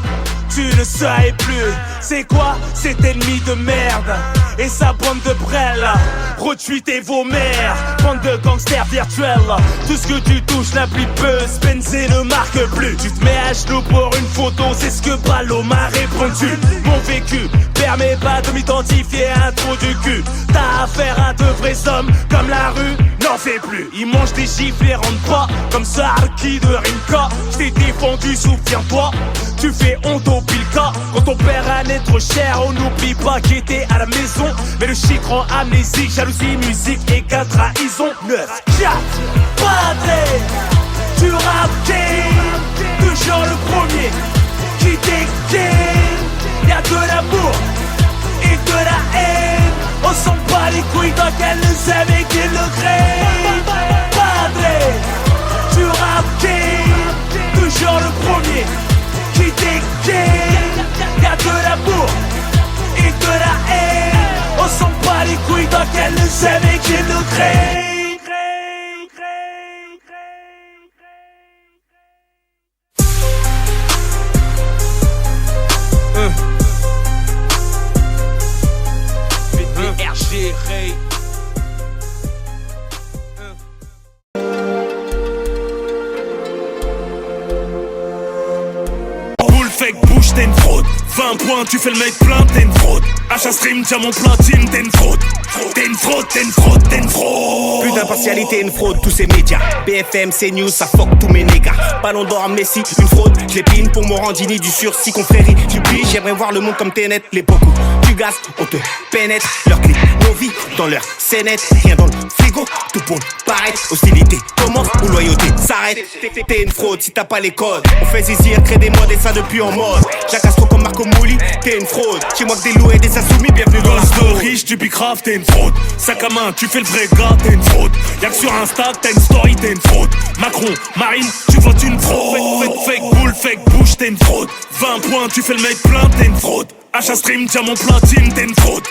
tu ne serais plus. C'est quoi cet ennemi de merde et sa bande de brêles? Retweetez vos mères, bande de gangsters virtuels. Tout ce que tu touches n'a plus peu, Spencer ne marque plus. Tu te mets à genoux pour une photo, c'est ce que Ballot m'a répondu. Mon vécu permet pas de m'identifier à un trou du cul. T'as affaire à de vrais hommes comme la rue n'en fait plus. Ils mangent des gifles et rentrent pas comme ça Arki de Rimka. J't'ai défendu, souviens-toi. Tu fais honte au Pilka. Quand ton père a né trop cher, on n'oublie pas qu'il était à la maison. Mais le chic rend amnésique, jalousie, musique et 4 trahison. 9, 4, Padre, tu rap king, toujours le premier qui t'équipe. Y'a de l'amour et de la haine. On s'en bat les couilles tant qu'elle le sait mais qu'il le crée. Padre, tu rap king, toujours le premier qui t'équipe. Y'a de l'amour et de la haine. On s'en bat les couilles tant qu'elle le sait mais qu'il le crée. RG Ray. Fake bouge, t'es une fraude. 20 points, tu fais le mec plein, t'es une fraude. Achat stream, diamant platine, t'es une fraude. T'es une fraude, t'es une fraude, t'es une fraude. Plus d'impartialité, une fraude, tous ces médias. BFM, CNews, ça fuck tous mes négats. Ballon d'or, Messi, une fraude. Je l'épine pour Morandini, du sursis, confrérie. J'oublie, j'aimerais voir le monde comme Tenet. L'époque où tu gazes, on te pénètre. Leur clip, nos vies, dans leur scénette. Rien dans le frigo, tout pour paraître. Hostilité commence ou loyauté s'arrête. T'es une fraude si t'as pas les codes. On fait zizir, crée des modes et ça depuis en mode. Jacastro comme Marco Mouli, t'es une fraude. Chez moi que des loups et des insoumis, bienvenue dans la story. Tu bicraves, t'es une fraude. Sac à main, tu fais le vrai gars, t'es une fraude. Y'a que sur Insta, t'as une story, t'es une fraude. Macron, Marine, tu votes une fraude. Fake boule, fake bouche, t'es une fraude. 20 points, tu fais le mec plein, t'es une fraude. Achat stream, diamant platine, t'es une fraude.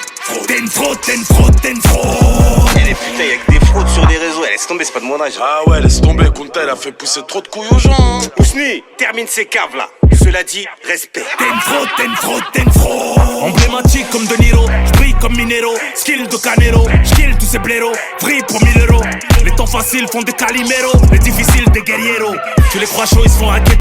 T'es une fraude, t'es une fraude, t'es une fraude. Elle est putain, y'a que des fraudes sur des réseaux. Elle laisse tomber, c'est pas de mon âge. Ah ouais, laisse tomber, Kunta, elle a fait pousser trop de couilles aux gens. Hein. Ousni, termine ces caves là. Cela dit, respect. T'es une fraude, t'es une fraude, t'es une fraude. Emblématique comme De Niro, j'brille comme Minero. Skill de Canero, j'kill tous ces blaireaux. Vrille pour 1000 euros. Les temps faciles font des calimeros, les difficiles des guerrieros. Tu les crois chauds, ils se font hacker.